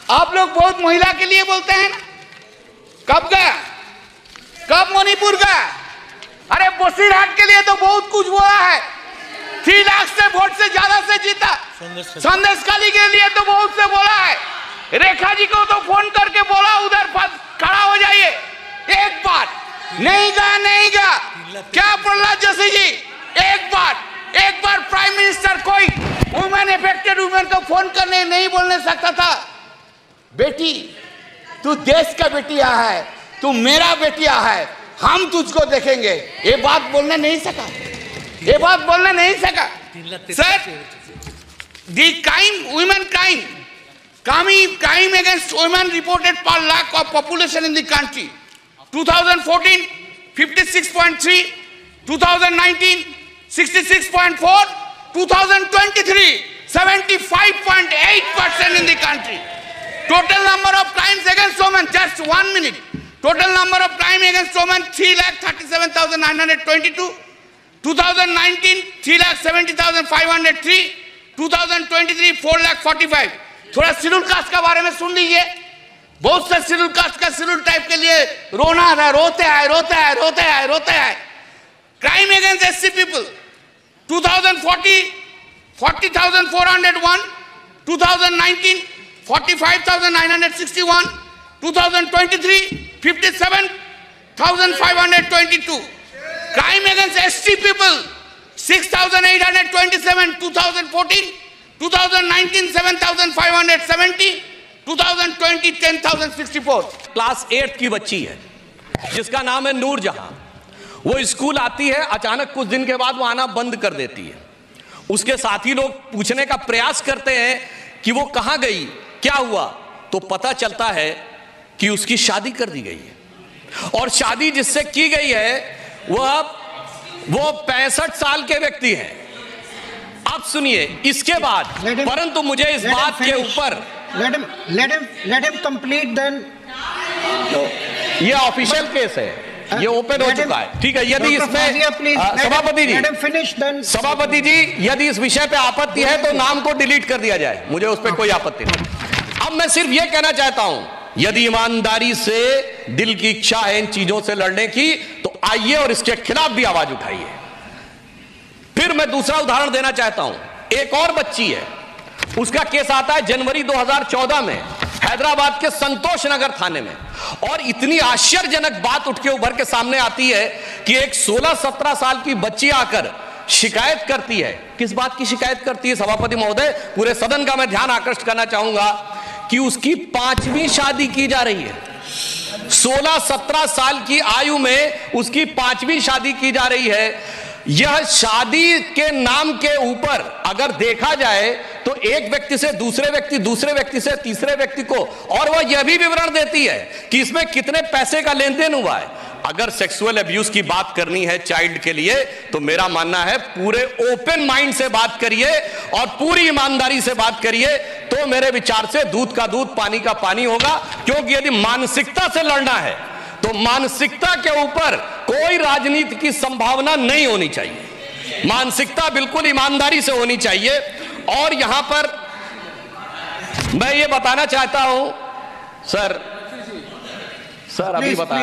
आप लोग बहुत महिला के लिए बोलते हैं ना, कब गया, कब मणिपुर गया? अरे बसीरहाट के लिए तो बहुत कुछ बोला है, 3 लाख से वोट से ज्यादा से जीता। संदेशखाली के लिए तो बहुत से बोला है, रेखा जी को तो फोन करके बोला उधर खड़ा हो जाइए, एक बार नहीं गया, नहीं गया। क्या प्रहलाद जोशी जी, एक बार प्राइम मिनिस्टर कोई वुमेन अफेक्टेड वुमेन को फोन करने नहीं बोलने सकता था? बेटी तू देश का बेटिया है, तू मेरा बेटिया है, हम तुझको देखेंगे, ये बात बोलने नहीं सका, ये बात बोलने नहीं सका। Sir, the crime, women crime against women reported per lakh of population in the country, 2014 56.3, 2019 66.4, 2023 75.8% in the country. Total number of crimes against women, just 1 minute. Total number of crime against women 3,37,922. 2019 3,70,503. 2023 4,45,000. थोड़ा schedule caste के बारे में सुन लीजिए। बहुत से schedule caste का schedule type के लिए रोना है, रोते हैं। Crime against SC people 2040 40,401, 2019 45,961, 2023 57,522. Crime against ST people 6,827, 2014 2019 7,570, 2020 10,064. Class 8 की बच्ची है जिसका नाम है नूरजहां। वो स्कूल आती है, अचानक कुछ दिन के बाद वो आना बंद कर देती है। उसके साथी लोग पूछने का प्रयास करते हैं कि वो कहां गई, क्या हुआ, तो पता चलता है कि उसकी शादी कर दी गई है। और शादी जिससे की गई है वो 65 साल के व्यक्ति हैं। अब सुनिए इसके बाद, परंतु मुझे इस बात के ऊपर let him complete then. ये ऑफिशियल केस है, ये ओपन हो चुका है, ठीक है। यदि इसमें सभापति जी यदि इस विषय पे आपत्ति है तो नाम को डिलीट कर दिया जाए, मुझे उस पर कोई आपत्ति नहीं। अब मैं सिर्फ ये कहना चाहता हूं, यदि ईमानदारी से दिल की इच्छा है इन चीजों से लड़ने की तो आइए और इसके खिलाफ भी आवाज उठाइए। फिर मैं दूसरा उदाहरण देना चाहता हूं। एक और बच्ची है, उसका केस आता है जनवरी 2014 में हैदराबाद के संतोष नगर थाने में। और इतनी आश्चर्यजनक बात उठ के उभर के सामने आती है कि एक 16-17 साल की बच्ची आकर शिकायत करती है। किस बात की शिकायत करती है सभापति महोदय? पूरे सदन का मैं ध्यान आकृष्ट करना चाहूंगा कि उसकी 5वीं शादी की जा रही है। 16-17 साल की आयु में उसकी 5वीं शादी की जा रही है। यह शादी के नाम के ऊपर अगर देखा जाए तो एक व्यक्ति से दूसरे व्यक्ति से तीसरे व्यक्ति को, और वह यह भी विवरण देती है कि इसमें कितने पैसे का लेन देन हुआ है। अगर सेक्सुअल अब्यूज की बात करनी है चाइल्ड के लिए तो मेरा मानना है पूरे ओपन माइंड से बात करिए और पूरी ईमानदारी से बात करिए, तो मेरे विचार से दूध का दूध पानी का पानी होगा। क्योंकि यदि मानसिकता से लड़ना है तो मानसिकता के ऊपर कोई राजनीति की संभावना नहीं होनी चाहिए, मानसिकता बिल्कुल ईमानदारी से होनी चाहिए। और यहां पर मैं ये बताना चाहता हूं सर अभी बता,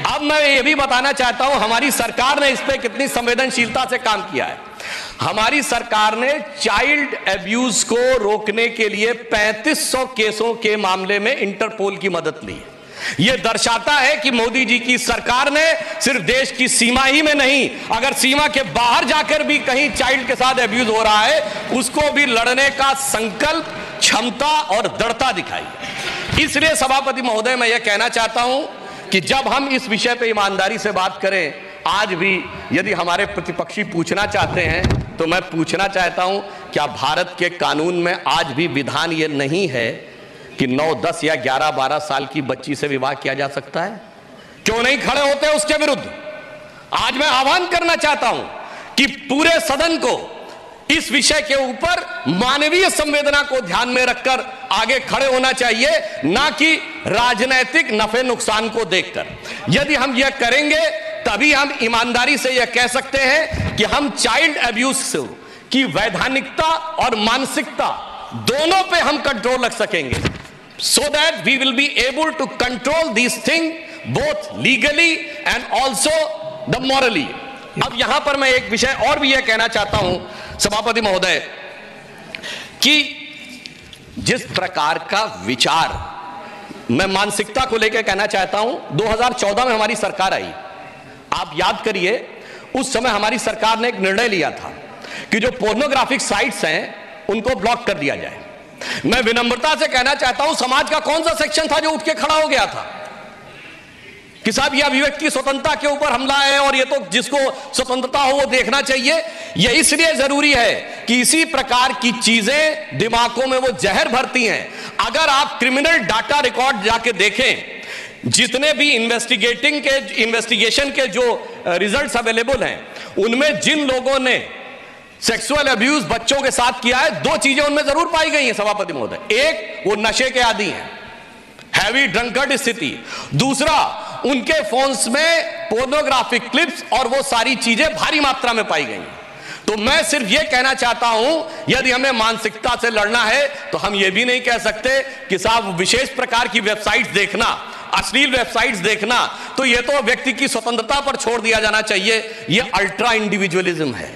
अब मैं ये भी बताना चाहता हूं हमारी सरकार ने इस पे कितनी संवेदनशीलता से काम किया है। हमारी सरकार ने चाइल्ड अब्यूज को रोकने के लिए 3500 केसों के मामले में इंटरपोल की मदद ली है। यह दर्शाता है कि मोदी जी की सरकार ने सिर्फ देश की सीमा ही में नहीं, अगर सीमा के बाहर जाकर भी कहीं चाइल्ड के साथ अब्यूज हो रहा है उसको भी लड़ने का संकल्प, क्षमता और दृढ़ता दिखाई। इसलिए सभापति महोदय मैं यह कहना चाहता हूं कि जब हम इस विषय पर ईमानदारी से बात करें, आज भी यदि हमारे प्रतिपक्षी पूछना चाहते हैं तो मैं पूछना चाहता हूं, क्या भारत के कानून में आज भी विधान यह नहीं है कि 9, 10 या 11, 12 साल की बच्ची से विवाह किया जा सकता है? क्यों नहीं खड़े होते उसके विरुद्ध? आज मैं आह्वान करना चाहता हूं कि पूरे सदन को इस विषय के ऊपर मानवीय संवेदना को ध्यान में रखकर आगे खड़े होना चाहिए, ना कि राजनीतिक नफे नुकसान को देखकर। यदि हम यह करेंगे तभी हम ईमानदारी से यह कह सकते हैं कि हम चाइल्ड अब्यूज की वैधानिकता और मानसिकता दोनों पे हम कंट्रोल रख सकेंगे। so that we will be able to control these things both legally and also the morally. अब यहां पर मैं एक विषय और भी यह कहना चाहता हूं सभापति महोदय कि जिस प्रकार का विचार मैं मानसिकता को लेकर कहना चाहता हूं, 2014 में हमारी सरकार आई, आप याद करिए उस समय हमारी सरकार ने एक निर्णय लिया था कि जो पोर्नोग्राफिक साइट्स हैं उनको ब्लॉक कर दिया जाए। मैं विनम्रता से कहना चाहता हूं समाज का कौन सा सेक्शन था जो उठ के खड़ा हो गया था कि साहब ये अभिव्यक्ति की स्वतंत्रता के ऊपर हमला है और ये तो जिसको स्वतंत्रता हो वो देखना चाहिए। ये इसलिए जरूरी है कि इसी प्रकार की चीजें दिमागों में वो जहर भरती हैं। अगर आप क्रिमिनल डाटा रिकॉर्ड जाके देखें, जितने भी इन्वेस्टिगेशन के जो रिजल्ट्स अवेलेबल हैं उनमें जिन लोगों ने सेक्सुअल अब्यूज बच्चों के साथ किया है, दो चीजें उनमें जरूर पाई गई हैं सभापति महोदय। एक, वो नशे के आदी हैं, हैवी ड्रंकर्ड स्थिति। दूसरा, उनके फोन्स में पोर्नोग्राफिक क्लिप्स और वो सारी चीजें भारी मात्रा में पाई गई। तो मैं सिर्फ ये कहना चाहता हूं, यदि हमें मानसिकता से लड़ना है तो हम ये भी नहीं कह सकते कि साहब विशेष प्रकार की वेबसाइट्स देखना, अश्लील वेबसाइट्स देखना, तो ये तो व्यक्ति की स्वतंत्रता पर छोड़ दिया जाना चाहिए। ये अल्ट्रा इंडिविजुअलिज्म है,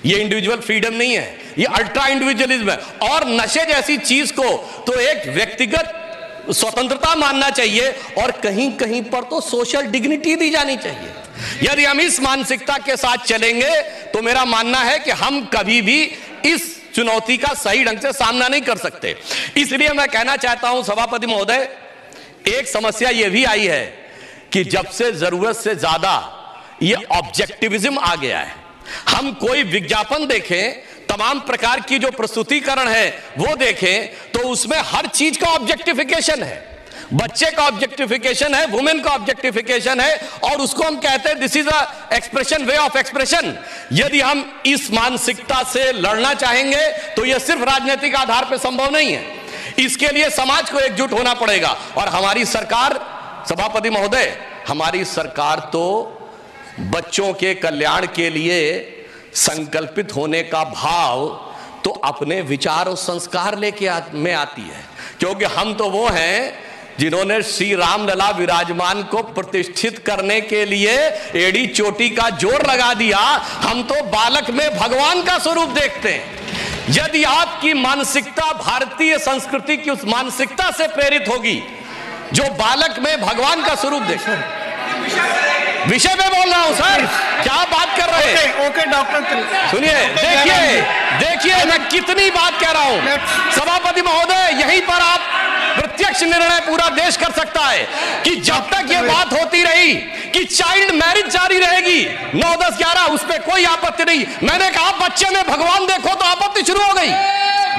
ये इंडिविजुअल फ्रीडम नहीं है, ये अल्ट्रा इंडिविजुअलिज्म है। और नशे जैसी चीज को तो एक व्यक्तिगत स्वतंत्रता मानना चाहिए और कहीं कहीं पर तो सोशल डिग्निटी दी जानी चाहिए। यदि हम इस मानसिकता के साथ चलेंगे तो मेरा मानना है कि हम कभी भी इस चुनौती का सही ढंग से सामना नहीं कर सकते। इसलिए मैं कहना चाहता हूं सभापति महोदय, एक समस्या यह भी आई है कि जब से जरूरत से ज्यादा यह ऑब्जेक्टिविज्म आ गया है, हम कोई विज्ञापन देखें, तमाम प्रकार की जो प्रस्तुतिकरण है वो देखें तो उसमें हर चीज का ऑब्जेक्टिफिकेशन है। बच्चे का ऑब्जेक्टिफिकेशन है, वुमेन का ऑब्जेक्टिफिकेशन है और उसको हम कहते हैं this is a expression, way of expression. यदि हम इस मानसिकता से लड़ना चाहेंगे तो यह सिर्फ राजनीतिक आधार पर संभव नहीं है। इसके लिए समाज को एकजुट होना पड़ेगा। और हमारी सरकार, सभापति महोदय, हमारी सरकार तो बच्चों के कल्याण के लिए संकल्पित होने का भाव तो अपने विचार और संस्कार लेके में आती है, क्योंकि हम तो वो हैं जिन्होंने श्री रामलला विराजमान को प्रतिष्ठित करने के लिए एड़ी चोटी का जोर लगा दिया। हम तो बालक में भगवान का स्वरूप देखते हैं। यदि आपकी मानसिकता भारतीय संस्कृति की उस मानसिकता से प्रेरित होगी जो बालक में भगवान का स्वरूप देखते हैं, विषय पे बोल रहा हूं सर, क्या बात कर रहे हैं? ओके डॉक्टर, सुनिए, देखिए मैं कितनी बात कह रहा हूं सभापति महोदय। यहीं पर आप प्रत्यक्ष निर्णय पूरा देश कर सकता है कि जब तक ये बात होती रही कि चाइल्ड मैरिज जारी रहेगी 9, 10, 11, उस पर कोई आपत्ति नहीं। मैंने कहा बच्चे में भगवान देखो तो आपत्ति शुरू हो गई।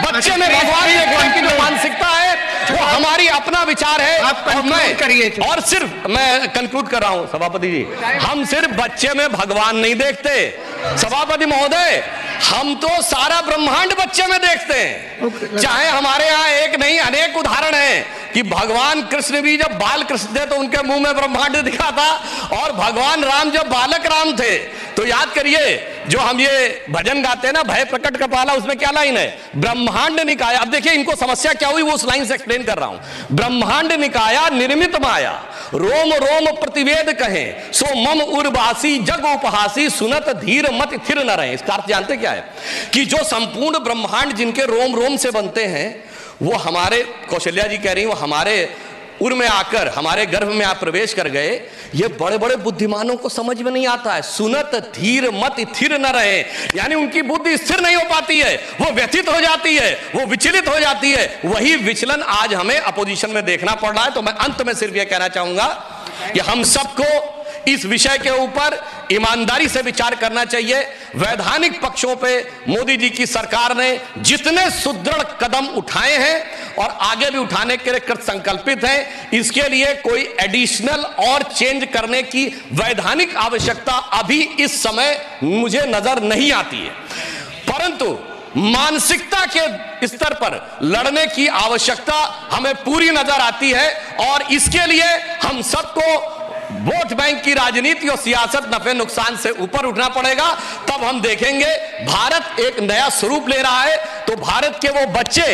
बच्चे में भगवान देखने की जो मानसिकता है वो हमारी अपना विचार है। और सिर्फ मैं कंक्लूड कर रहा हूं सभापति जी, हम सिर्फ बच्चे में भगवान नहीं देखते सभापति महोदय, हम तो सारा ब्रह्मांड बच्चे में देखते हैं। चाहे हमारे यहाँ एक नहीं अनेक उदाहरण हैं कि भगवान कृष्ण भी जब बाल कृष्ण थे तो उनके मुंह में ब्रह्मांड दिखा था, और भगवान राम जब बालक राम थे तो याद करिए जो हम ये भजन गाते हैं ना, भय प्रकट कपाला, उसमें क्या लाइन है? ब्रह्मांड निकाया। अब देखिए इनको समस्या क्या हुई वो उस लाइन से एक्सप्लेन कर रहा हूं। ब्रह्मांड निकाया निर्मित माया, रोम रोम प्रतिवेद कहे, सो मम उर्वासी जग उपहासी, सुनत धीर मत थिर न रहे। इसका अर्थ जानते क्या है? कि जो संपूर्ण ब्रह्मांड जिनके रोम रोम से बनते हैं वो हमारे, कौशल्या जी कह रही वो हमारे उर में आकर हमारे गर्भ में आप प्रवेश कर गए, ये बड़े बड़े बुद्धिमानों को समझ में नहीं आता है। सुनत धीर मत थिर न रहे, यानी उनकी बुद्धि स्थिर नहीं हो पाती है, वो व्यथित हो जाती है, वो विचलित हो जाती है। वही विचलन आज हमें अपोजिशन में देखना पड़ रहा है। तो मैं अंत में सिर्फ यह कहना चाहूंगा कि हम सबको इस विषय के ऊपर ईमानदारी से विचार करना चाहिए। वैधानिक पक्षों पे मोदी जी की सरकार ने जितने सुदृढ़ कदम उठाए हैं और आगे भी उठाने के लिए कृत संकल्पित है, इसके लिए कोई एडिशनल और चेंज करने की वैधानिक आवश्यकता अभी इस समय मुझे नजर नहीं आती है। परंतु मानसिकता के स्तर पर लड़ने की आवश्यकता हमें पूरी नजर आती है और इसके लिए हम सबको वोट बैंक की राजनीति और सियासत नफे नुकसान से ऊपर उठना पड़ेगा। तब हम देखेंगे भारत एक नया स्वरूप ले रहा है। तो भारत के वो बच्चे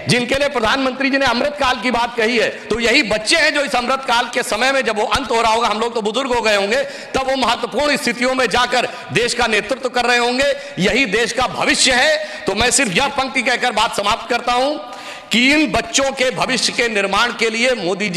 जिनके लिए प्रधानमंत्री जी ने अमृत काल की बात कही है, तो यही बच्चे हैं जो इस अमृत काल के समय में, जब वो अंत हो रहा होगा, हम लोग तो बुजुर्ग हो गए होंगे, तब वो महत्वपूर्ण स्थितियों में जाकर देश का नेतृत्व कर रहे होंगे। यही देश का भविष्य है। तो मैं सिर्फ यह पंक्ति कहकर बात समाप्त करता हूं कि इन बच्चों के भविष्य के निर्माण के लिए मोदी जी